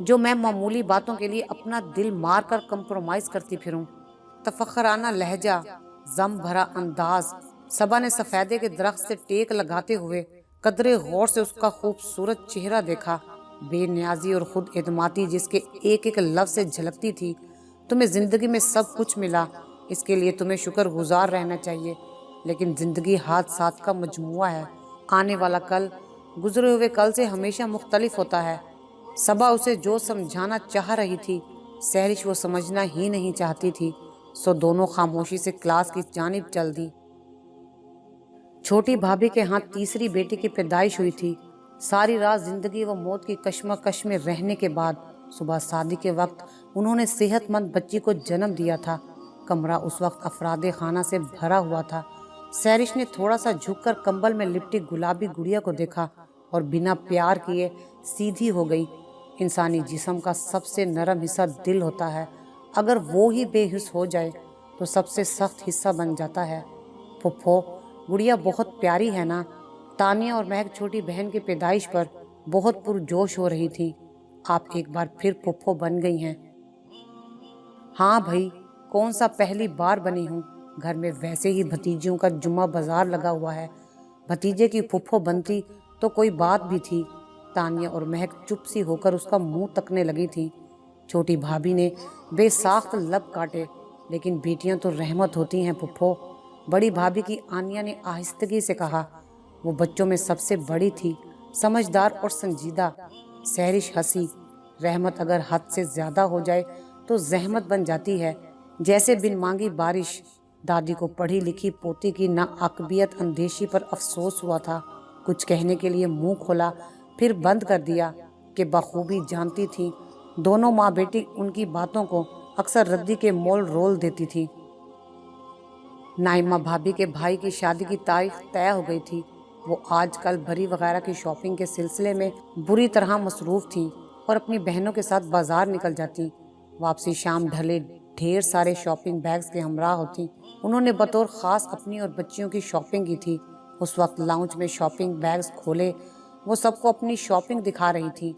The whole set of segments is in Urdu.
جو میں معمولی باتوں کے لیے اپنا دل مار کر کمپرومائز کرتی پھروں۔ تفخرانہ لہجہ، ضم بھرا انداز۔ صبا نے سفیدے کے درخت سے ٹیک لگاتے ہوئے قدرے غور سے اس کا خوبصورت چہرہ دیکھا، بے نیازی اور خود اعتمادی جس کے ایک ایک لفظ سے جھلکتی تھی۔ تمہیں زندگی میں سب کچھ ملا، اس کے لیے تمہیں شکر گزار رہنا چاہیے، لیکن زندگی حادثات کا مجموعہ ہے۔ آنے والا کل گزرے ہوئے کل سے ہمیشہ مختلف ہوتا ہے۔ صبا اسے جو سمجھانا چاہ رہی تھی، سہرش وہ سمجھنا ہی نہیں چاہتی تھی، سو دونوں خاموشی سے کلاس کی جانب چل دی۔ چھوٹی بھابھی کے ہاں تیسری بیٹی کی پیدائش ہوئی تھی۔ ساری رات زندگی و موت کی کشمکش میں رہنے کے بعد صبح شادی کے وقت انہوں نے صحت مند بچی کو جنم دیا تھا۔ کمرہ اس وقت افراد خانہ سے بھرا ہوا تھا۔ سہرش نے تھوڑا سا جھک کر کمبل میں لپٹی گلابی گڑیا کو دیکھا اور بنا پیار کیے سیدھی ہو گئی۔ انسانی جسم کا سب سے نرم حصہ دل ہوتا ہے، اگر وہ ہی بے حس ہو جائے تو سب سے سخت حصہ بن جاتا ہے۔ پھپھو، گڑیا بہت پیاری ہے نا؟ تانیہ اور مہک چھوٹی بہن کی پیدائش پر بہت پرجوش ہو رہی تھی۔ آپ ایک بار پھر پھپھو بن گئی ہیں۔ ہاں بھائی، کون سا پہلی بار بنی ہوں، گھر میں ویسے ہی بھتیجیوں کا جمعہ بازار لگا ہوا ہے، بھتیجے کی پھپھو بنتی تو کوئی بات بھی تھی۔ تانیہ اور مہک چپ سی ہو کر اس کا منہ تکنے لگی تھی۔ چھوٹی بھابھی نے بے ساخت لب کاٹے، لیکن بیٹیاں تو رحمت ہوتی ہیں پھپھو۔ بڑی بھابھی کی آنیہ نے آہستگی سے کہا۔ وہ بچوں میں سب سے بڑی تھی، سمجھدار اور سنجیدہ۔ سہرش ہنسی۔ رحمت اگر حد سے زیادہ ہو جائے تو زحمت بن جاتی ہے، جیسے بن مانگی بارش۔ دادی کو پڑھی لکھی پوتی کی ناعاقبیت اندیشی پر افسوس ہوا تھا۔ کچھ کہنے کے لیے منہ کھولا، پھر بند کر دیا کہ بخوبی جانتی تھی دونوں ماں بیٹی ان کی باتوں کو اکثر ردی کے مول رول دیتی تھی۔ نائمہ بھابھی کے بھائی کی شادی کی تاریخ طے ہو گئی تھی۔ وہ آج کل بھری وغیرہ کی شاپنگ کے سلسلے میں بری طرح مصروف تھیں اور اپنی بہنوں کے ساتھ بازار نکل جاتی۔ واپسی شام ڈھلے ڈھیر سارے شاپنگ بیگز کے ہمراہ ہوتی۔ انہوں نے بطور خاص اپنی اور بچیوں کی شاپنگ کی تھی۔ اس وقت لاؤنج میں شاپنگ بیگز کھولے وہ سب کو اپنی شاپنگ دکھا رہی تھی۔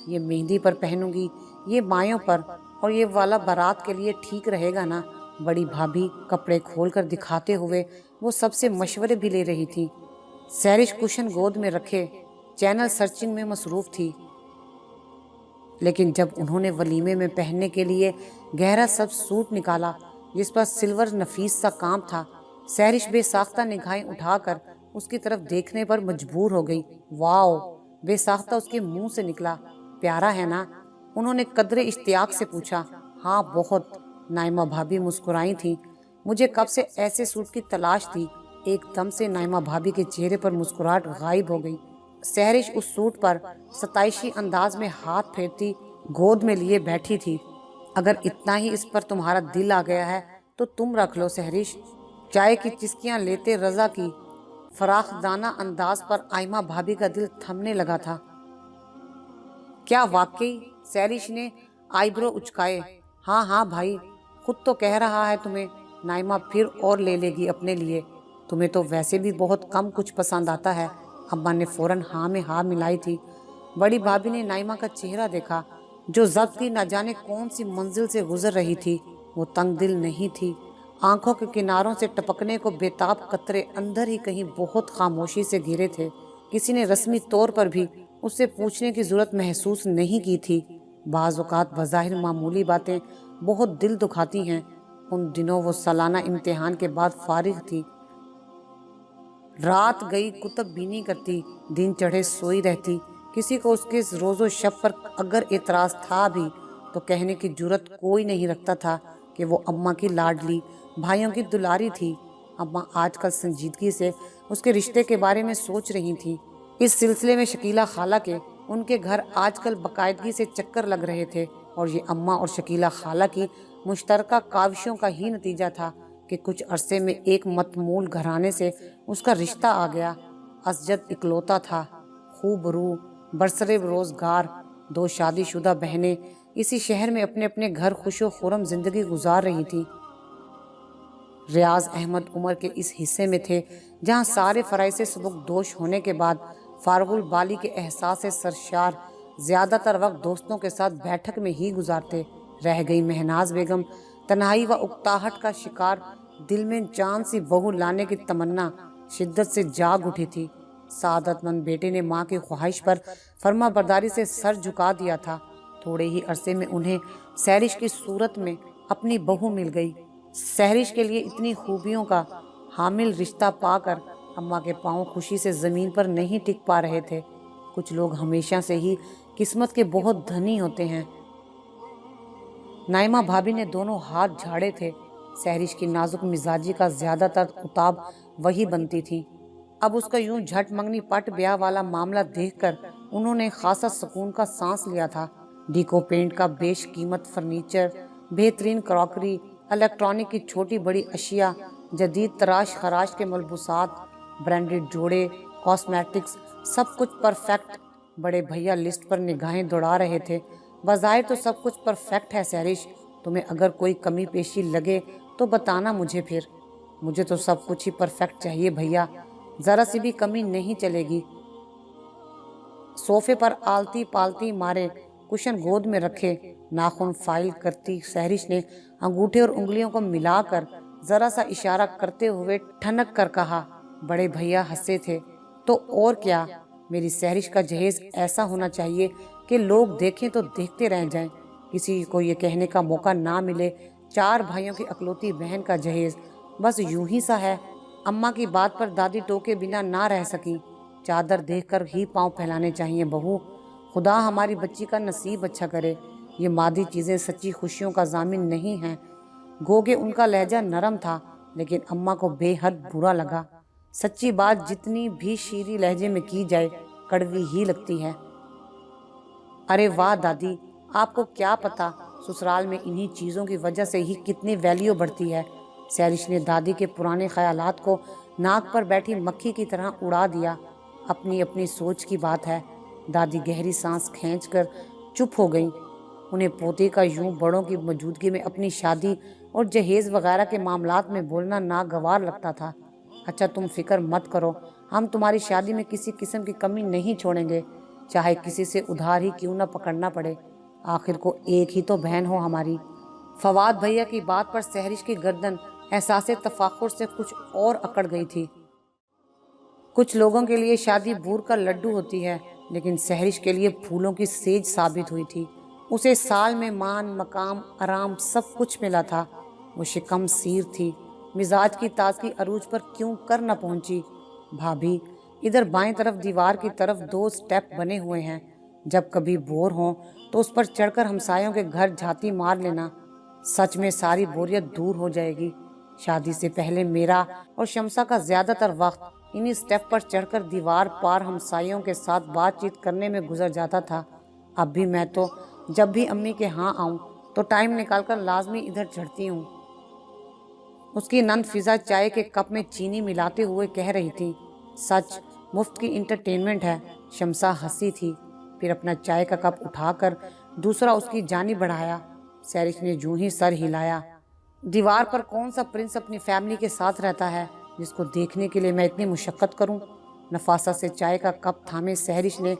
یہ مہندی پر پہنوں گی، یہ مایوں پر، اور یہ والا بارات کے لیے ٹھیک رہے گا نا؟ بڑی بھابھی کپڑے کھول کر دکھاتے ہوئے وہ سب سے مشورے بھی لے رہی تھی۔ سہرش کشن گود میں رکھے چینل سرچنگ میں مصروف تھی، لیکن جب انہوں نے ولیمے میں پہننے کے لیے گہرا سبز سوٹ نکالا جس پر سلور نفیس سا کام تھا، سہرش بے ساختہ نگاہیں اٹھا کر اس کی طرف دیکھنے پر مجبور ہو گئی۔ واو! بے ساختہ اس کے منہ سے نکلا۔ پیارا ہے نا؟ انہوں نے قدرے اشتیاق سے پوچھا۔ ہاں بہت، نائمہ بھابھی مسکرائی تھی۔ مجھے کب سے ایسے سوٹ کی تلاش تھی۔ ایک دم سے نائمہ بھابھی کے چہرے پر مسکراہٹ غائب ہو گئی۔ سہرش اس سوٹ پر ستائشی انداز میں ہاتھ پھیرتی گود میں لیے بیٹھی تھی۔ اگر اتنا ہی اس پر تمہارا دل آ گیا ہے تو تم رکھ لو سہرش۔ چائے کی چسکیاں لیتے رضا کی فراخ دانہ انداز پر آئمہ بھابھی کا دل تھمنے لگا تھا۔ کیا واقعی؟ سہرش نے آئی برو اچکائے۔ ہاں ہاں بھائی، خود تو کہہ رہا ہے تمہیں۔ نائمہ پھر اور لے لے گی اپنے لیے، تمہیں تو ویسے بھی بہت کم کچھ پسند آتا ہے۔ اماں نے فوراً ہاں میں ہاں ملائی تھی۔ بڑی بھابھی نے نائمہ کا چہرہ دیکھا جو ضبط کی نہ جانے کون سی منزل سے گزر رہی تھی۔ وہ تنگ دل نہیں تھی، آنکھوں کے کناروں سے ٹپکنے کو بےتاب قطرے اندر ہی کہیں بہت خاموشی سے گرے تھے۔ کسی نے رسمی طور پر بھی اس سے پوچھنے کی ضرورت محسوس نہیں کی تھی۔ بعض اوقات بظاہر معمولی باتیں بہت دل دکھاتی ہیں۔ ان دنوں وہ سالانہ امتحان کے بعد فارغ تھی۔ رات گئی کتب بینی کرتی، دن چڑھے سوئی رہتی۔ کسی کو اس کے روز و شب پر اگر اعتراض تھا بھی تو کہنے کی جرأت کوئی نہیں رکھتا تھا کہ وہ اماں کی لاڈلی، بھائیوں کی دلاری تھی۔ اماں آج کل سنجیدگی سے اس کے رشتے کے بارے میں سوچ رہی تھی۔ اس سلسلے میں شکیلہ خالہ کے ان کے گھر آج کل باقاعدگی سے چکر لگ رہے تھے، اور یہ اماں اور شکیلہ خالہ کی مشترکہ کاوشوں کا ہی نتیجہ تھا کہ کچھ عرصے میں ایک متمول گھرانے سے اس کا رشتہ آ گیا۔ اسجد اکلوتا تھا، خوب روح، برسر روزگار۔ دو شادی شدہ بہنیں اسی شہر میں اپنے اپنے گھر خوش و خرم زندگی گزار رہی تھی۔ ریاض احمد عمر کے اس حصے میں تھے جہاں سارے فرائض سے سبکدوش ہونے کے بعد فارغ البالی کے احساس سے سرشار زیادہ تر وقت دوستوں کے ساتھ بیٹھک میں ہی گزارتے۔ رہ گئی مہناز بیگم، تنہائی و اکتاہٹ کا شکار، دل میں چاند سی بہو لانے کی تمنا شدت سے جاگ اٹھی تھی۔ سعادت مند بیٹے نے ماں کی خواہش پر فرما برداری سے سر جھکا دیا تھا۔ تھوڑے ہی عرصے میں انہیں سہرش کی صورت میں اپنی بہو مل گئی۔ سہرش کے لیے اتنی خوبیوں کا حامل رشتہ پا کر اماں کے پاؤں خوشی سے زمین پر نہیں ٹک پا رہے تھے۔ کچھ لوگ ہمیشہ سے ہی قسمت کے بہت دھنی ہوتے ہیں۔ نائمہ بھابھی نے دونوں ہاتھ جھاڑے تھے۔ سہرش کی نازک مزاجی کا زیادہ تر اتاب وہی بنتی تھی۔ اب اس کا یوں جھٹ منگنی پٹ بیاہ والا معاملہ دیکھ کر انہوں نے خاصا سکون کا سانس لیا تھا۔ ڈیکو پینٹ کا بیش قیمت فرنیچر، بہترین کراکری، الیکٹرانک کی چھوٹی بڑی اشیاء، جدید تراش خراش کے ملبوسات، برانڈڈ جوڑے، کاسمیٹکس، سب کچھ پرفیکٹ۔ بڑے بھیا لسٹ پر نگاہیں دوڑا رہے تھے۔ بظاہر تو سب کچھ پرفیکٹ ہے سہرش، تمہیں اگر کوئی کمی پیشی لگے تو بتانا مجھے پھر۔ مجھے تو سب کچھ ہی پرفیکٹ چاہیے بھیا، ذرا سی بھی کمی نہیں چلے گی۔ صوفے پر آلتی پالتی مارے کشن گود میں رکھے ناخن فائل کرتی سہرش نے انگوٹھے اور انگلیوں کو ملا کر ذرا سا اشارہ کرتے ہوئے ٹھنک کر کہا۔ بڑے بھیا ہنسے تھے۔ تو اور کیا، میری سہرش کا جہیز ایسا ہونا چاہیے کہ لوگ دیکھیں تو دیکھتے رہ جائیں، کسی کو یہ کہنے کا موقع نہ ملے 4 بھائیوں کی اکلوتی بہن کا جہیز بس یوں ہی سا ہے۔ اماں کی بات پر دادی ٹوکے بنا نہ رہ سکیں۔ چادر دیکھ کر ہی پاؤں پھیلانے چاہیے بہو، خدا ہماری بچی کا نصیب اچھا کرے۔ یہ مادی چیزیں سچی خوشیوں کا ضامن نہیں ہیں۔ گو کہ ان کا لہجہ نرم تھا، لیکن اماں کو بے حد برا لگا۔ سچی بات جتنی بھی شیریں لہجے میں کی جائے کڑوی ہی لگتی ہے۔ ارے واہ دادی، آپ کو کیا پتا سسرال میں انہی چیزوں کی وجہ سے ہی کتنی ویلیو بڑھتی ہے۔ سہرش نے دادی کے پرانے خیالات کو ناک پر بیٹھی مکھی کی طرح اڑا دیا۔ اپنی اپنی سوچ کی بات ہے۔ دادی گہری سانس کھینچ کر چپ ہو گئیں۔ انہیں پوتے کا یوں بڑوں کی موجودگی میں اپنی شادی اور جہیز وغیرہ کے معاملات میں بولنا ناگوار لگتا تھا۔ اچھا تم فکر مت کرو، ہم تمہاری شادی میں کسی قسم کی کمی نہیں چھوڑیں گے، چاہے کسی سے ادھار ہی کیوں نہ پکڑنا پڑے، آخر کو ایک ہی تو بہن ہو ہماری۔ فواد بھیا کی بات پر سہرش کی گردن احساس تفاخر سے کچھ اور اکڑ گئی تھی۔ کچھ لوگوں کے لیے شادی بور کا لڈو ہوتی ہے، لیکن سہرش کے لیے پھولوں کی سیج ثابت ہوئی تھی۔ اسے سال میں مان مقام آرام سب کچھ ملا تھا۔ وہ شکم سیر تھی، مزاج کی تازگی عروج پر کیوں کر نہ پہنچی۔ بھابھی، ادھر بائیں طرف دیوار کی طرف 2 سٹیپ بنے ہوئے ہیں، جب کبھی بور ہوں تو اس پر چڑھ کر ہمسایوں کے گھر جھاتی مار لینا، سچ میں ساری بوریت دور ہو جائے گی۔ شادی سے پہلے میرا اور شمسا کا زیادہ تر وقت انہی سٹیپ پر چڑھ کر دیوار پار ہمسایوں کے ساتھ بات چیت کرنے میں گزر جاتا تھا۔ اب بھی میں تو جب بھی امی کے ہاں آؤں تو ٹائم نکال کر لازمی ادھر چڑھتی ہوں۔ اس کی نند فضا چائے کے کپ میں چینی ملاتے ہوئے کہہ رہی تھی۔ سچ، مفت کی انٹرٹینمنٹ ہے۔ شمسا ہنسی تھی، پھر اپنا چائے کا کپ اٹھا کر دوسرا اس کی جانب بڑھایا۔ سہرش نے یوں ہی سر ہلایا۔ دیوار پر کون سا پرنس اپنی فیملی کے ساتھ رہتا ہے جس کو دیکھنے کے لیے میں اتنی مشقت کروں؟ نفاسہ سے چائے کا کپ تھامے سہرش نے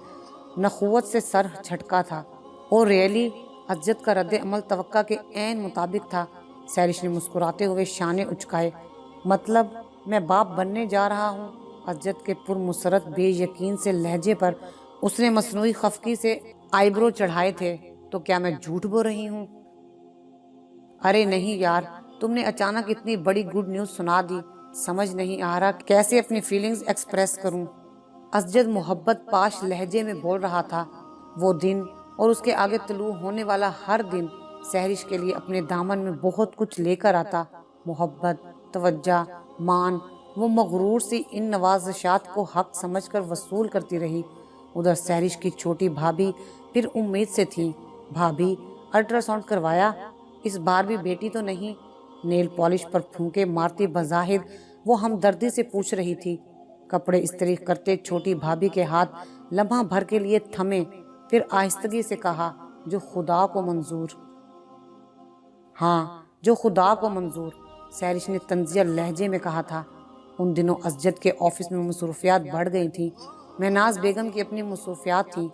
نخوت سے سر جھٹکا تھا۔ اور ریئلی، عزت کا رد عمل توقع کے عین مطابق تھا۔ سہرش نے مسکراتے ہوئے شانے اچکائے۔ مطلب میں باپ بننے جا رہا ہوں؟ عزت کے پرمسرت بے یقین سے لہجے پر اس نے مصنوعی خفگی سے آئی برو چڑھائے تھے۔ تو کیا میں جھوٹ بول رہی ہوں؟ ارے نہیں یار، تم نے اچانک اتنی بڑی گڈ نیوز سنا دی، سمجھ نہیں آ رہا کیسے اپنی فیلنگز ایکسپریس کروں۔ اسجد محبت پاش لہجے میں بول رہا تھا۔ وہ دن اور اس کے آگے طلوع ہونے والا ہر دن سہرش کے لیے اپنے دامن میں بہت کچھ لے کر آتا۔ محبت، توجہ، مان۔ وہ مغرور سی ان نوازشات کو حق سمجھ کر وصول کرتی رہی۔ ادھر سہرش کی چھوٹی بھابھی پھر امید سے تھی۔ بھابھی، الٹرا ساؤنڈ کروایا؟ اس بار بھی بیٹی تو نہیں؟ نیل پالش پر پھونکے مارتی بظاہر وہ ہمدردی سے پوچھ رہی تھی۔ کپڑے استری کرتے چھوٹی بھابھی کے ہاتھ لمحہ بھر کے لیے تھمے، پھر آہستگی سے کہا، جو خدا کو منظور۔ ہاں، جو خدا کو منظور، سہرش نے طنزیہ لہجے میں کہا تھا۔ ان دنوں اسجد کے آفس میں مصروفیات بڑھ گئی تھیں۔ مہناز بیگم کی اپنی مصروفیات تھیں۔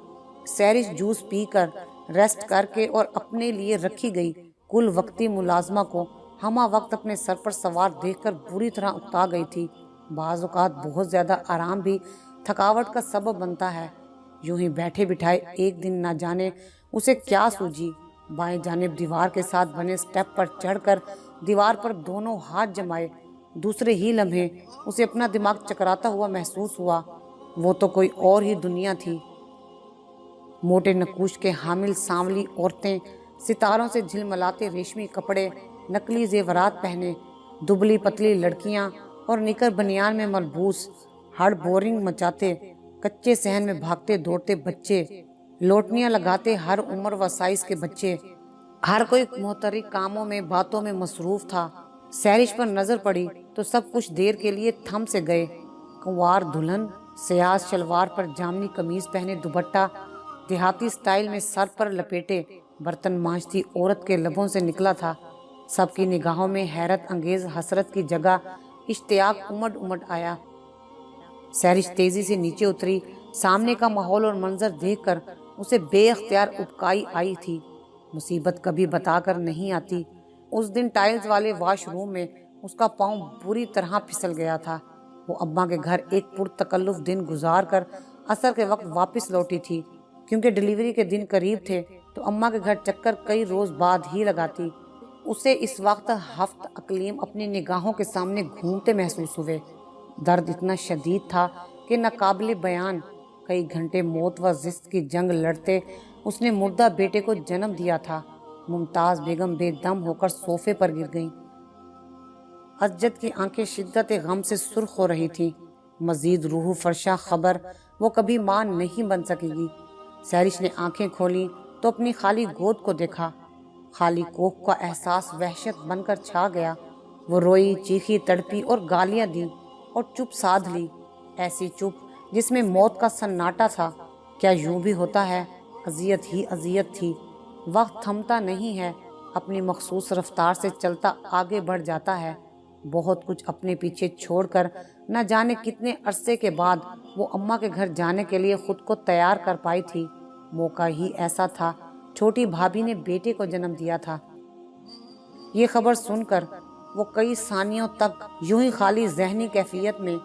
سیرش جوس پی کر ریسٹ کر کے اور اپنے لیے رکھی گئی کل وقتی ملازمہ کو ہمہ وقت اپنے سر پر سوار دیکھ کر بری طرح اکتا گئی تھی۔ بعض اوقات بہت زیادہ آرام بھی تھکاوٹ کا سبب بنتا ہے۔ یوں ہی بیٹھے بٹھائے ایک دن نہ جانے اسے کیا سوجی، بائیں جانب دیوار کے ساتھ بنے سٹیپ پر چڑھ کر دیوار پر دونوں ہاتھ جمائے، دوسرے ہی لمحے اسے اپنا دماغ چکراتا ہوا محسوس ہوا۔ وہ تو کوئی اور ہی دنیا تھی۔ موٹے نقوش کے حامل سانولی عورتیں، ستاروں سے جھلملاتے ریشمی کپڑے، نقلی زیورات پہنے دبلی پتلی لڑکیاں اور نکر بنیان میں ملبوس ہڑ بورنگ مچاتے کچے صحن میں بھاگتے دوڑتے بچے، لوٹنیاں لگاتے ہر عمر و سائز کے بچے، ہر کوئی محترک کاموں میں باتوں میں مصروف تھا۔ سیرش پر نظر پڑی تو سب کچھ دیر کے لیے تھم سے گئے۔ کنوار دلہن، سیاہ شلوار پر جامنی قمیض پہنے دوپٹہ دیہاتی سٹائل میں سر پر لپیٹے برتن مانجتی عورت کے لبوں سے نکلا تھا۔ سب کی نگاہوں میں حیرت انگیز حسرت کی جگہ اشتیاق امڈ امڈ آیا۔ سیرش تیزی سے نیچے اتری۔ سامنے کا ماحول اور منظر دیکھ کر اسے بے اختیار ابکائی آئی تھی۔ مصیبت کبھی بتا کر نہیں آتی۔ اس دن ٹائلز والے واش روم میں اس کا پاؤں بری طرح پھسل گیا تھا۔ وہ اماں کے گھر ایک پرتکلف دن گزار کر عصر کے وقت واپس لوٹی تھی۔ کیونکہ ڈیلیوری کے دن قریب تھے تو اماں کے گھر چکر کئی روز بعد ہی لگاتی۔ اسے اس وقت ہفت اقلیم اپنی نگاہوں کے سامنے گھومتے محسوس ہوئے۔ درد اتنا شدید تھا کہ ناقابل بیان۔ کئی گھنٹے موت و زست کی جنگ لڑتے اس نے مردہ بیٹے کو جنم دیا تھا۔ ممتاز بیگم بے دم ہو کر صوفے پر گر گئیں۔ اسجد کی آنکھیں شدت غم سے سرخ ہو رہی تھیں۔ مزید روح فرشا خبر وہ کبھی ماں نہیں بن سکے گی۔ سیرش نے آنکھیں کھولیں تو اپنی خالی گود کو دیکھا۔ خالی کوکھ کا احساس وحشت بن کر چھا گیا۔ وہ روئی، چیخی، تڑپی اور گالیاں دیں اور چپ سادھ لی، ایسی چپ جس میں موت کا سناٹا تھا۔ کیا یوں بھی ہوتا ہے؟ اذیت ہی اذیت تھی۔ وقت تھمتا نہیں ہے، اپنی مخصوص رفتار سے چلتا آگے بڑھ جاتا ہے۔ بہت کچھ اپنے پیچھے چھوڑ کر نہ جانے کتنے عرصے کے بعد وہ اماں کے گھر جانے کے لیے خود کو تیار کر پائی تھی۔ موقع ہی ایسا تھا، چھوٹی بھابھی نے بیٹے کو جنم دیا تھا۔ یہ خبر سن کر وہ کئی ثانیوں تک یوں ہی خالی ذہنی کیفیت میں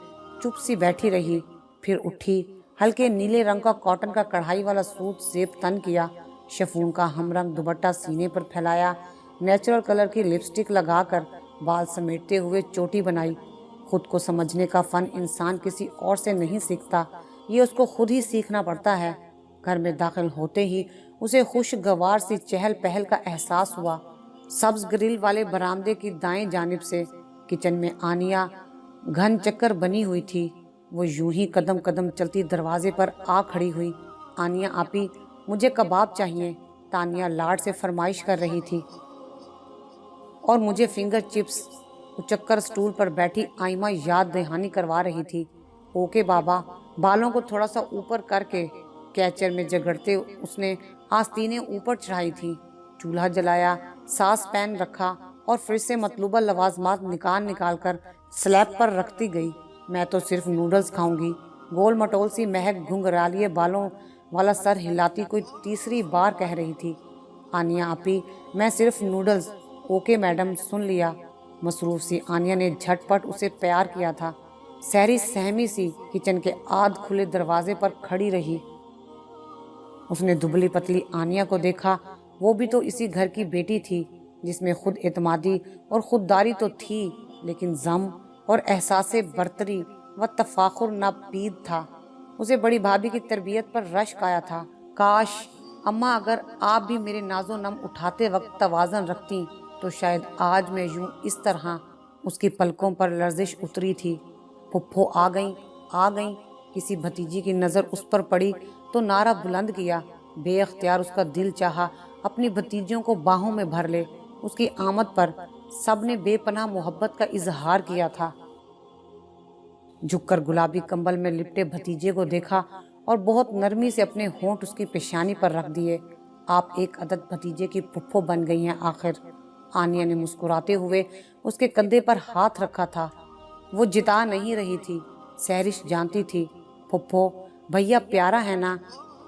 چپ سی بیٹھی رہی، پھر اٹھی، ہلکے نیلے رنگ کا کاٹن کا کڑھائی والا سوٹ زیب تن کیا، شفون کا ہم رنگ دوپٹہ سینے پر پھیلایا، نیچرل کلر کی لپسٹک لگا کر بال سمیٹتے ہوئے چوٹی بنائی۔ خود کو سمجھنے کا فن انسان کسی اور سے نہیں سیکھتا، یہ اس کو خود ہی سیکھنا پڑتا ہے۔ گھر میں داخل ہوتے ہی اسے خوشگوار سی چہل پہل کا احساس ہوا۔ سبز گرل والے برآمدے کی دائیں جانب سے کچن میں آنیہ گھن چکر بنی ہوئی تھی۔ وہ یوں ہی قدم قدم چلتی دروازے پر آ کھڑی ہوئی۔ آنیہ آپی، مجھے کباب چاہیے، تانیہ لاڈ سے فرمائش کر رہی تھی۔ اور مجھے فنگر چپس، اچکر سٹول پر بیٹھی آئمہ یاد دہانی کروا رہی تھی۔ اوکے بابا۔ بالوں کو تھوڑا سا اوپر کر کے کیچر میں جگڑتے اس نے آستینیں اوپر چڑھائی تھی، چولہا جلایا، ساس پین رکھا اور فریج سے مطلوبہ لوازمات نکال کر سلیب پر رکھتی گئی۔ میں تو صرف نوڈلز کھاؤں گی، گول مٹول سی مہک گھنگھرالیے بالوں والا سر ہلاتی کوئی تیسری بار کہہ رہی تھی۔ آنیہ آپی، میں صرف نوڈلز۔ اوکے میڈم، سن لیا۔ مصروف سی آنیہ نے جھٹ پٹ اسے پیار کیا تھا۔ سیرش سہمی سی کچن کے آدھ کھلے دروازے پر کھڑی رہی۔ اس نے دبلی پتلی آنیہ کو دیکھا۔ وہ بھی تو اسی گھر کی بیٹی تھی، جس میں خود اعتمادی اور خودداری تو تھی، لیکن ضم اور احساس برتری و تفاخر ناپید تھا۔ اسے بڑی بھابھی کی تربیت پر رشک آیا تھا۔ کاش اماں اگر آپ بھی میرے ناز و نم اٹھاتے وقت توازن رکھتی تو شاید آج میں یوں اس طرح۔ اس کی پلکوں پر لرزش اتری تھی۔ پھپھو آ گئیں۔ کسی بھتیجی کی نظر اس پر پڑی تو نعرہ بلند کیا۔ بے اختیار اس کا دل چاہا اپنی بھتیجیوں کو باہوں میں بھر لے۔ اس کی آمد پر سب نے بے پناہ محبت کا اظہار کیا تھا۔ جھک کر گلابی کمبل میں لپٹے بھتیجے کو دیکھا اور بہت نرمی سے اپنے ہونٹ اس کی پیشانی پر رکھ دیے۔ آپ ایک عدد بھتیجے کی پھپھو بن گئی ہیں آخر۔ آنیہ نے مسکراتے ہوئے اس کے کندھے پر ہاتھ رکھا تھا۔ وہ جتا نہیں رہی تھی، سیرش جانتی تھی۔ پھپھو، بھیا پیارا ہے نا؟